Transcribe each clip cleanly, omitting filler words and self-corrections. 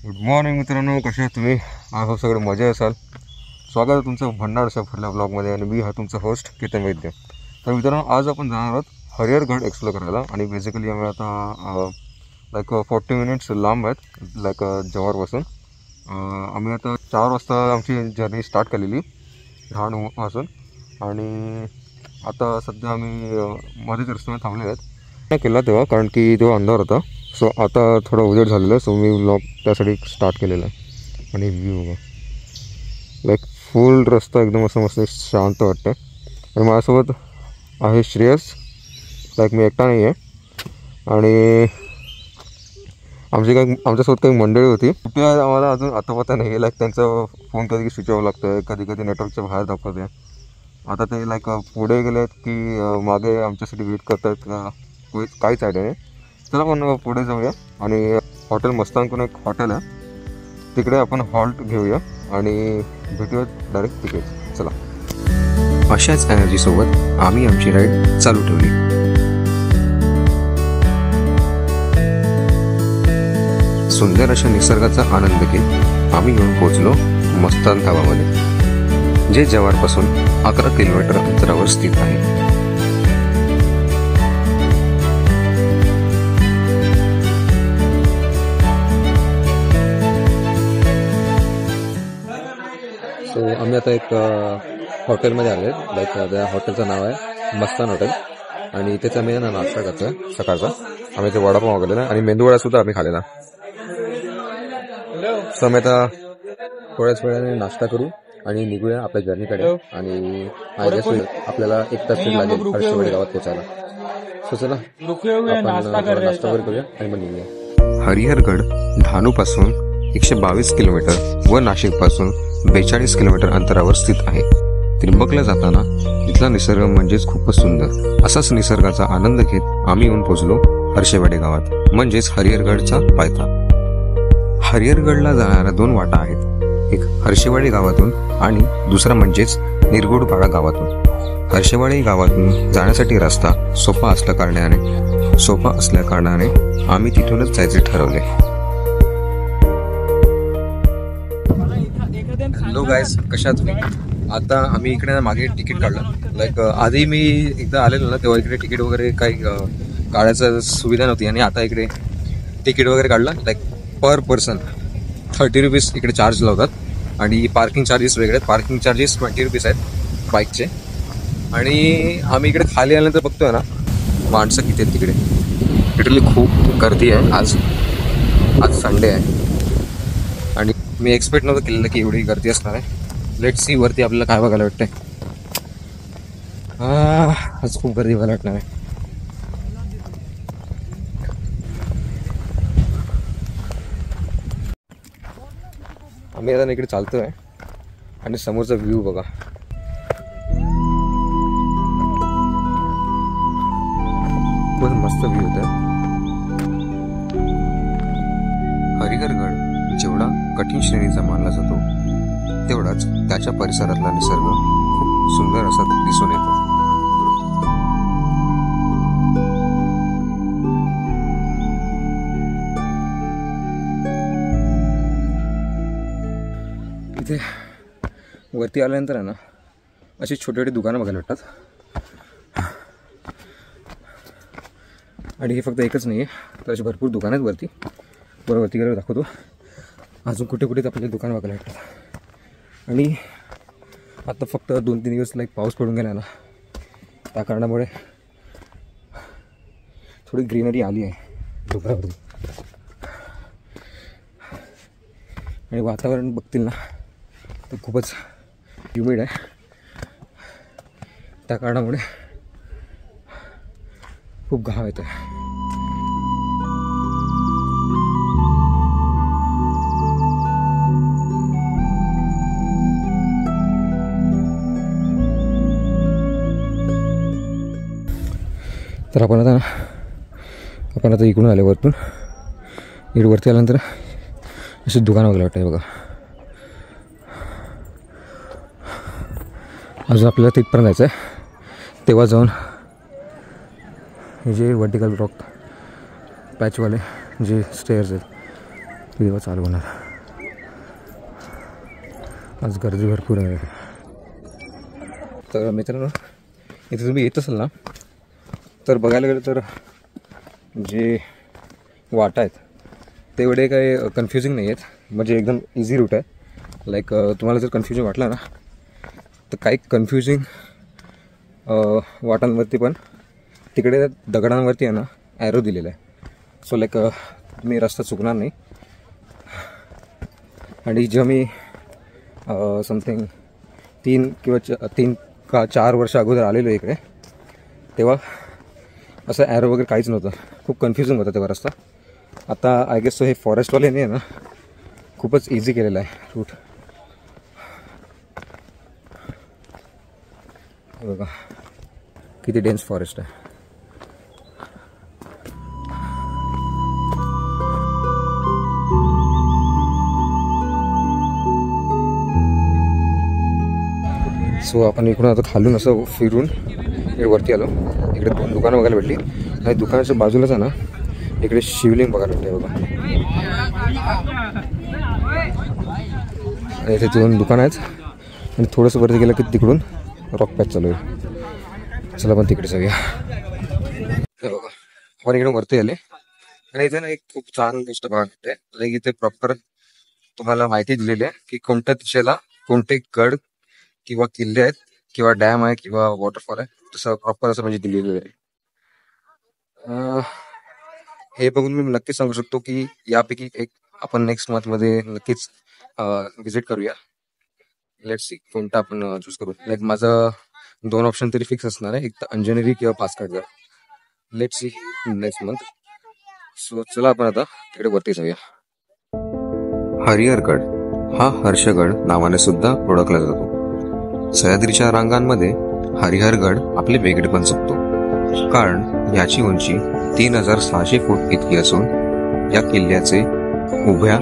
Good morning मित्रांनो, कसे आहात तुम्ही? आज सगळे मजे असाल. स्वागत आहे तुमचं भंडार सफरल्या ब्लॉगमध्ये आणि मी हा तुमचा होस्ट केतन वैद्य. तर मित्रांनो, आज आपण जाणार आहोत हरिहरगड एक्सप्लोर करायला. आणि बेसिकली आम्ही आता लाईक 40 मिनिट्स लांब आहेत, लाईक जव्हारपासून. आम्ही आता 4 वाजता आमची जर्नी स्टार्ट केलेली डहाणूपासून. आणि आता सध्या आम्ही मध्येच रस्त्यामध्ये थांबले आहेत. नाही केला तेव्हा, कारण की तेव्हा अंधार होता. सो आता थोडा उजेड झालेला आहे, सो मी व्लॉग त्यासाठी स्टार्ट केलेला आहे. आणि व्ह्यू बघा, लाईक फुल रस्ता एकदम असं मस्त शांत वाटतं. आणि माझ्यासोबत आहे श्रेयस, लाईक मी एकटा नाही आहे. आणि आमच्यासोबत काही मंडळी होती. कुठे आम्हाला अजून आता पता नाही आहे. लाईक त्यांचा फोन कधी स्विच ऑफ लागतो आहे, कधी कधी नेटवर्कच्या बाहेर दाखवत आहे. आता ते लाईक पुढे गेले आहेत की मागे आमच्यासाठी वेट करत आहेत का, काहीच आयडिया नाही. चला आपण पुढे जाऊया. आणि हॉटेल मस्तानकडून एक हॉटेल आहे, तिकडे आपण हॉल्ट घेऊया आणि भेटूया डायरेक्ट तिकडे. चला. अशाच एनर्जीसोबत आम्ही आमची राईड चालू ठेवली. सुंदर अशा निसर्गाचा आनंद घेत आम्ही येऊन पोहोचलो मस्तान गावामध्ये, जे जव्हारपासून 11 किलोमीटर अंतरावर स्थित आहे. सो आम्ही आता एक हॉटेलमध्ये आले आहेत. लाईक त्या हॉटेलचं नाव आहे मस्तान हॉटेल. आणि इथेच आम्ही नाश्ता करतो आहे सकाळचा. आम्ही इथे वडापाव मागवलेला आहे आणि मेंदूवडासुद्धा आम्ही खाल्लेला. सो आम्ही आता थोड्याच वेळाने नाश्ता करू आणि निघूया आपल्या जर्नीकडे. आणि आय गेस आपल्याला 1 तास लागेल हर्षवाडी गावात पोचायला. सो चला आपण नाश्ता वगैरे करूया आणि मग निघूया. हरिहरगड डहाणूपासून 122 किलोमीटर व नाशिकपासून 42 किलोमीटर अंतरावर स्थित आहे. त्र्यंबकला जाताना इथला निसर्ग म्हणजेच खूपच सुंदर. असाच निसर्गाचा आनंद घेत आम्ही येऊन पोहोचलो हर्षवाडी गावात, म्हणजेच हरिहरगडचा पायथा. हरिहरगडला जाणाऱ्या 2 वाटा आहेत, एक हर्षवाडी गावातून आणि दुसरा म्हणजेच निरगुडपाडा गावातून. हर्षवाडी गावातून जाण्यासाठी रस्ता सोपा असल्या कारणाने आम्ही तिथूनच जायचे ठरवले. हॅलो गाईज, कशा तुम्ही? आता आम्ही इकडे मागे तिकीट काढलं. लाईक आधी मी एकदा आलेलो ना, तेव्हा इकडे तिकीट वगैरे काही काढायचं सुविधा नव्हती. आणि आता इकडे तिकीट वगैरे काढलं. लाईक पर पर्सन 30 रुपीज इकडे चार्ज लावतात. आणि पार्किंग चार्जेस वेगळे आहेत. पार्किंग चार्जेस 20 रुपीज आहेत बाईकचे. आणि आम्ही इकडे खाली आल्यानंतर बघतोय ना, माणसं किती आहेत तिकडे. लिटरली खूप गर्दी आहे. आज संडे आहे आणि मी एक्सपेक्ट नव्हतं केलेलं की एवढी गर्दी असणार आहे. लेट्स सी वरती आपल्याला काय बघायला वाटतंय. आज खूप गर्दी बघायला वाटणार आहे. आम्ही आता इकडे चालतोय आणि समोरचा व्ह्यू बघा. खूप मस्त व्ह्यू होता. हरिहरगड जेवढा कठीण श्रेणीचा मानला जातो, तेवढाच त्याच्या परिसरातला निसर्ग खूप सुंदर असा दिसून येतो. इथे वरती आल्यानंतर आहे ना, अशी छोटी छोटी दुकानं बघायला भेटतात. आणि हे फक्त एकच नाही आहे, तर अशी भरपूर दुकानं आहेत वरती. बरं, वरती गेल्यावर दाखवतो अजून कुठे कुठे आपल्याला दुकानं बघायला भेटतात. आणि आता फक्त 2-3 दिवस लाईक पाऊस पडून गेला ना, त्या कारणामुळे थोडी ग्रीनरी आली आहे डोंगरावरती. आणि वातावरण बघतील ना तर खूपच ह्युमिड आहे. त्या कारणामुळे खूप घाम येतो आहे. तर आपण आता इकडून आले वरतून. इकडे वरती आल्यानंतर अशी दुकानं वगैरे वाटतं आहे बघा. अजून आपल्याला तिथपर्यंत जायचं आहे, तेव्हा जाऊन हे जे वर्टिकल रॉक पॅचवाले जे स्टेअर्स आहेत तेव्हा चालू होणार. आज गर्दी भरपूर आहे. तर मित्रांनो, इथे तुम्ही येत असाल ना, तर बघायला गेलं तर जे वाटा आहेत ते एवढे काही कन्फ्युजिंग नाही आहेत. म्हणजे एकदम इझी रूट आहे. लाईक तुम्हाला जर कन्फ्युजन वाटलं ना, तर काही कन्फ्युजिंग वाटांवरती पण तिकडे दगडांवरती आहे ना ॲरो दिलेला आहे. सो लाईक तुम्ही रस्ता चुकणार नाही. आणि जेव्हा मी समथिंग 3 का 4 वर्ष अगोदर आलेलो इकडे, तेव्हा असं ॲरो वगैरे काहीच नव्हतं. खूप कन्फ्युजिंग होता तेव्हा रस्ता. आता आय गेस हे फॉरेस्टवाल्याने आहे ना खूपच इझी केलेलं आहे रूट. बघा किती डेन्स फॉरेस्ट आहे. सो आपण इकडून आता खालून असं फिरून इकडे वरती आलो. इकडे 2 दुकानं बघायला भेटली आणि दुकानाच्या बाजूलाच आहे ना इकडे शिवलिंग बघायला भेटते बघा. आणि इथे 2 दुकानं आहेत आणि थोडंसं वरती गेलं की तिकडून रॉक पॅच चालू आहे. चला आपण तिकडे जाऊया. बघा आपण इकडे वरती आले आणि इथे ना एक खूप छान गोष्ट बघायला भेटते. लाईक इथे प्रॉपर तुम्हाला माहिती दिलेली आहे की कोणत्या दिशेला कोणते गड किंवा किल्ले आहेत किंवा डॅम आहे किंवा वॉटरफॉल आहे, तसं प्रॉपर असं म्हणजे दिलेलं आहे. हे बघून मी नक्कीच सांगू शकतो की यापैकी एक आपण नेक्स्ट मंथमध्ये नक्कीच विजिट करूया. लेट्स सी कोणता आपण चूज करू. लाईक माझं 2 ऑप्शन तरी फिक्स असणार आहे, एक तर अंजनेरी किंवा Pachkatgad. Let's see next month. So चला आपण आता तिकडे वरती जाऊया. हरिहरगड हा हर्षगड नावाने सुद्धा ओळखला जातो. सह्याद्रीच्या रांगांमध्ये हरिहरगड आपले वेगळेपण जपतो, कारण याची उंची 3600 फूट इतकी असून या किल्ल्याचे उभ्या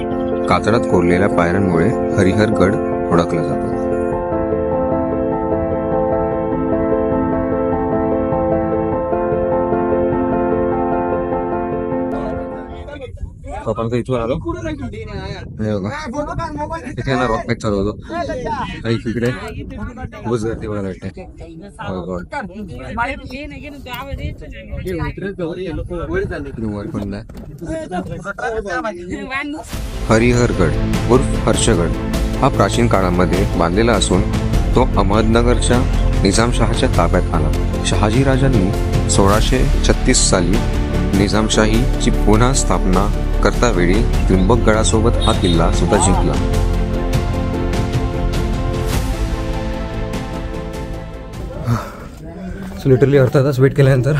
कातळात कोरलेल्या पायऱ्यांमुळे हरिहरगड ओळखला जातो. आपण इथून आलो. इथे ना रॉक पॅच चालू होतो आणि इकडे खूपच गर्दी बघायला भेटते. हरिहरगड उर्फ हर्षगड हा प्राचीन काळामध्ये बांधलेला असून तो अहमदनगरच्या निजामशहाच्या ताब्यात आला. शहाजी राजांनी 1636 साली निजामशाहीची पुन्हा स्थापना करतावेळी त्रिंबकगडासोबत हा किल्ला सुद्धा जिंकला. सो लिटरली अर्धा तास वेट केल्यानंतर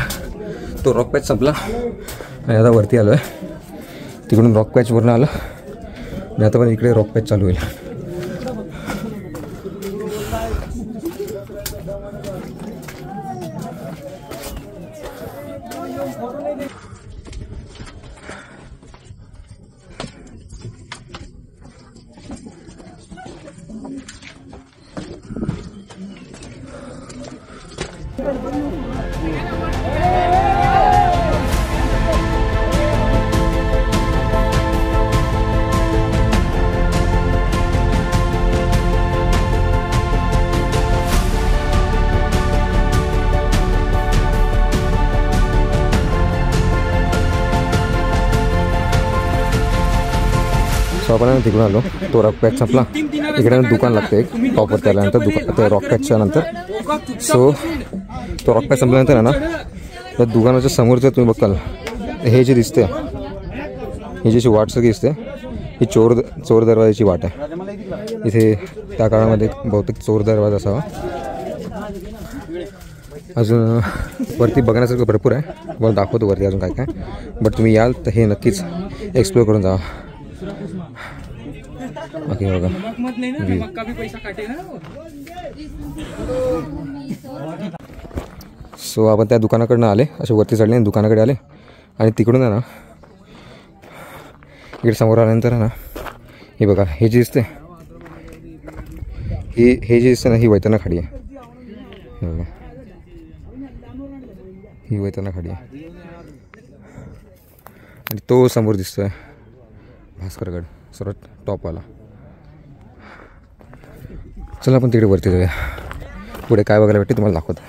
तो रॉक पॅच संपला आणि आता वरती आलो आहे. तिकडून रॉक पॅचवरून आलं आणि आता पण इकडे रॉक पॅच चालू होईल. सो आपण तिकडून आलो. तो रॉक पॅच संपला. इकडे दुकान लागते एक टॉपवर त्याल्यानंतर दुकान रॉक पॅचच्या नंतर. सो तो रॉक पॅच संपल्यानंतर आहे ना त्या दुकानाच्या समोर जर तुम्ही बघाल हे जे दिसते, ही जी वाट सगळी दिसते ही चोर दरवाजाची वाट आहे. इथे त्या काळामध्ये बहुतेक चोर दरवाजा असावा. अजून वरती बघण्यासारखं भरपूर आहे. मला दाखवतो वरती अजून काय काय. बट तुम्ही याल तर हे नक्कीच एक्सप्लोर करून जावा. ओके बघा सो आपण त्या दुकानाकडनं आले, असे वरती चढले आणि दुकानाकडे आले आणि तिकडून आहे ना इकडे समोर आल्यानंतर आहे ना हे बघा हे जे दिसते हे जे दिसते ना ही वैतरणा खाडी आहे. हे बघा ही वैतरणा खाडी आहे आणि तो समोर दिसतोय भास्करगड सर्वात टॉपवाला. चला आपण तिकडे वरती जाऊया. पुढे काय बघायला भेटते तुम्हाला दाखवतो.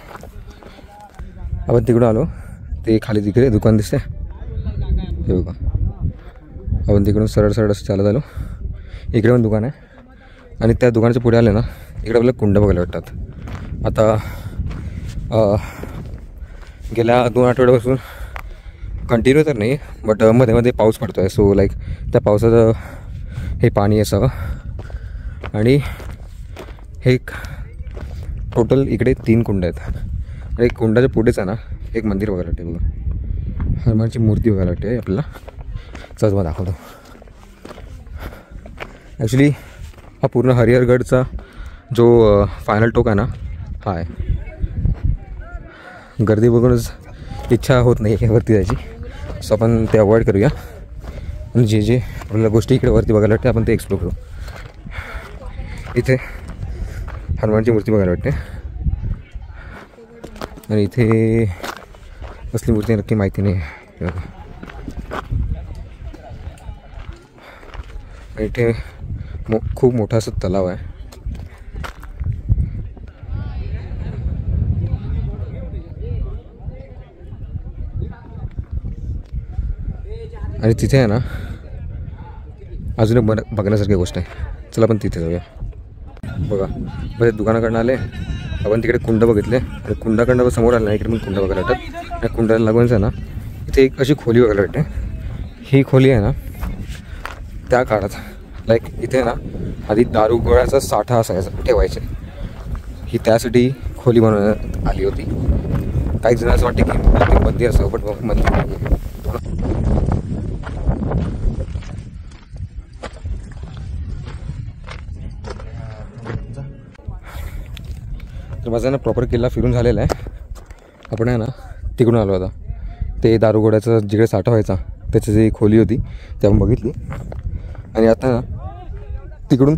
आपण तिकडून आलो, ते खाली तिकडे दुकान दिसते हे बघा. आपण तिकडून सरळ सरळ असं चालत आलो. इकडे पण दुकान आहे आणि त्या दुकानाच्या पुढे आले ना, इकडे आपल्याला कुंड बघायला भेटतात. आता गेल्या 2 आठवड्यापासून कंटिन्यू तर नाही, बट मध्ये मध्ये पाऊस पडतो आहे. सो लाईक त्या पावसाचं हे पाणी असावं. आणि हे टोटल इकडे 3 कुंड आहेत. आणि कुंडाच्या पुढेच आहे ना एक मंदिर बघायला वाटते बघा. हनुमानची मूर्ती बघायला वाटते आपल्याला. चल मला दाखवतो. ॲक्च्युली हा पूर्ण हरिहरगडचा जो फायनल टोक आहे ना हा आहे. गर्दी बघूनच इच्छा होत नाही वरती जायची. सो आपण ते अवॉइड करूया आणि जे आपल्याला गोष्टी इकडे वरती बघायला वाटते आपण ते एक्सप्लोर करू. इथे हनुमानची मूर्ती बघायला वाटते आणि इथे कसली मूर्ती नक्की माहिती नाही. इथे खूप मोठा असं तलाव आहे. आणि तिथे आहे ना अजून एक बघण्यासारखी गोष्ट आहे. चला आपण तिथे जाऊया. बघा म्हणजे दुकानाकडनं आले आपण, तिकडे कुंड बघितले आणि कुंडाकडनं समोर आलं ना इकडे पण कुंड बघायला वाटतात. आणि कुंडाला लागूनच आहे ना इथे एक अशी खोली बघायला वाटते. ही खोली आहे ना त्या काळात लाईक इथे ना आधी दारू गोळ्याचा साठा असायचा ठेवायचे. ही त्यासाठी खोली बनवण्यात आली होती. काही जण असं वाटते की बंदी असावं, बट बंदी नाही. तर माझा ना प्रॉपर किल्ला फिरून झालेला आहे. आपण आहे ना तिकडून आलो होता. ते दारूगोळ्याचा जिकडे साठा व्हायचा त्याची जी खोली होती ती आपण बघितली. आणि आता ना तिकडून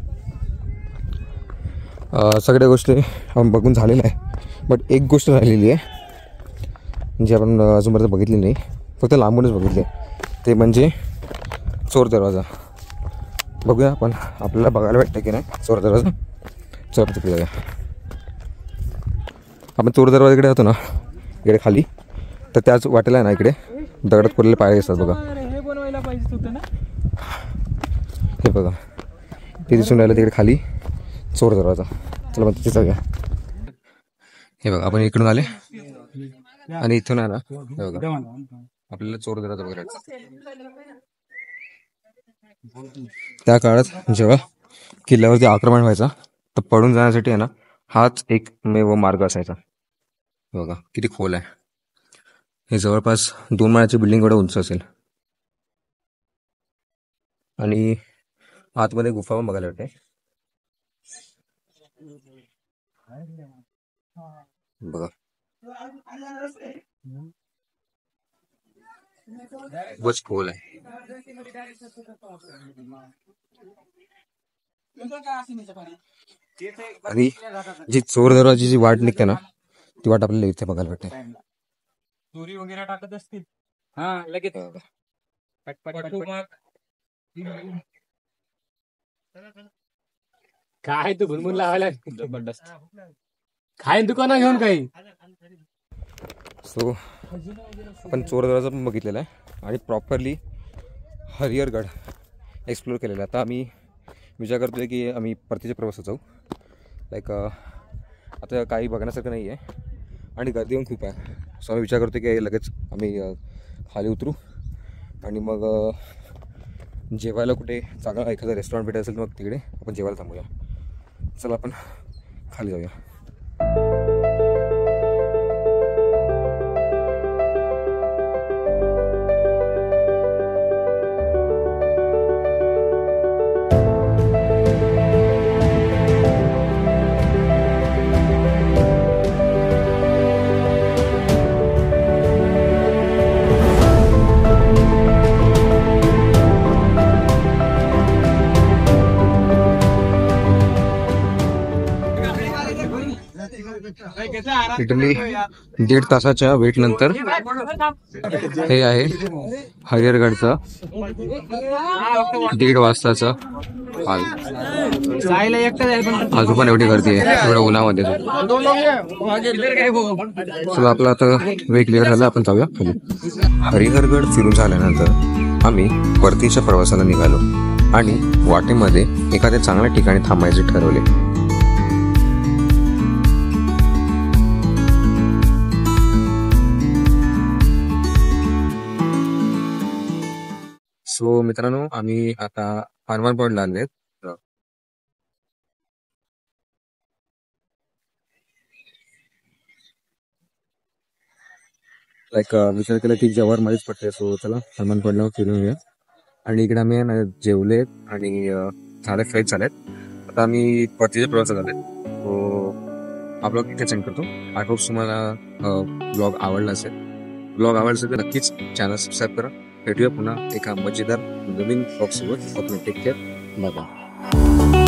सगळ्या गोष्टी आपण बघून झालेल्या आहे. बट एक गोष्ट राहिलेली आहे जी आपण अजूनपर्यंत बघितली नाही, फक्त लांबूनच बघितली. ते म्हणजे चोर दरवाजा. बघूया आपण, आपल्याला बघायला भेटतं की नाही चोर दरवाजा. चोर तिकडे जाऊया. आपण चोर दरवाजाकडे होतो ना इकडे खाली, तर त्याच वाटेला आहे ना इकडे दगडात कोरलेले पाय असतात बघा. हे बघा ते दिसून राहिलं तिकडे खाली चोर दरवाजा. चला मग तिथे जाऊया. हे बघा आपण इकडून आले आणि इथून आहे ना हे बघा आपल्याला चोर दरवाजा बघायचा. त्या काळात जेव्हा किल्ल्यावरती आक्रमण व्हायचा तर पळून जाण्यासाठी आहे ना हाच एकमेव मार्ग असायचा. बघा किती खोल आहे. हे जवळपास 2 माळ्याची बिल्डिंग एवढं उंच असेल. आणि आतमध्ये गुफा पण बघायला भेटते बघा. खूपच खोल आहे. आणि जी चोर दरवाजाची जी वाट निघते ना ती वाट आपल्याला इथे बघायला भेटते. चोरी वगैरे टाकत असतील हा लगेच काय तू भुनभुन लावायला जबरदस्त काय दुकाना घेऊन काही. सो आपण चोर दरवाजा पण बघितलेला आहे आणि प्रॉपरली हरिहरगड एक्सप्लोर केलेला आहे. आता आम्ही विचार करतोय की आम्ही परतीच्या प्रवासात जाऊ. लाईक आता काही बघण्यासारखं नाही आहे आणि गर्दी पण खूप आहे. सो आम्ही विचार करतो की लगेच आम्ही खाली उतरू आणि मग जेवायला कुठे चांगला एखादा रेस्टॉरंट भेटत असेल तर मग तिकडे आपण जेवायला थांबूया. चला आपण खाली जाऊया. लिटरली 1.5 तासाच्या वेट नंतर हे आहे हरिहरगडचं 1.5 वाजताचं हाल. अजून पण एवढी गर्दी आहे एवढ्या उन्हामध्ये. चला आपलं आता वे क्लिअर झालं, आपण जाऊया खाली. हरिहरगड फिरून झाल्यानंतर आम्ही परतीच्या प्रवासाला निघालो आणि वाटेमध्ये एखाद्या चांगल्या ठिकाणी थांबायचे ठरवले. सो मित्रांनो, आम्ही आता हनुमान पॉइंटला आले. विचार केला की जव्हार मध्येच पडते, सो चला हनुमान पॉइंटला फिरून येऊया. आणि इकडे आम्ही जेवले आणि झाले फ्रेश झालेत. आता आम्ही परतीच्या प्रवासात आले. सो हा ब्लॉग इथे सेंड करतो. आय होप तुम्हाला ब्लॉग आवडला असेल. ब्लॉग आवडला असेल तर नक्कीच चॅनल सबस्क्राईब करा. भेटूया पुन्हा एका मजेदार नवीन ब्लॉग सोबत. Take care, bye bye.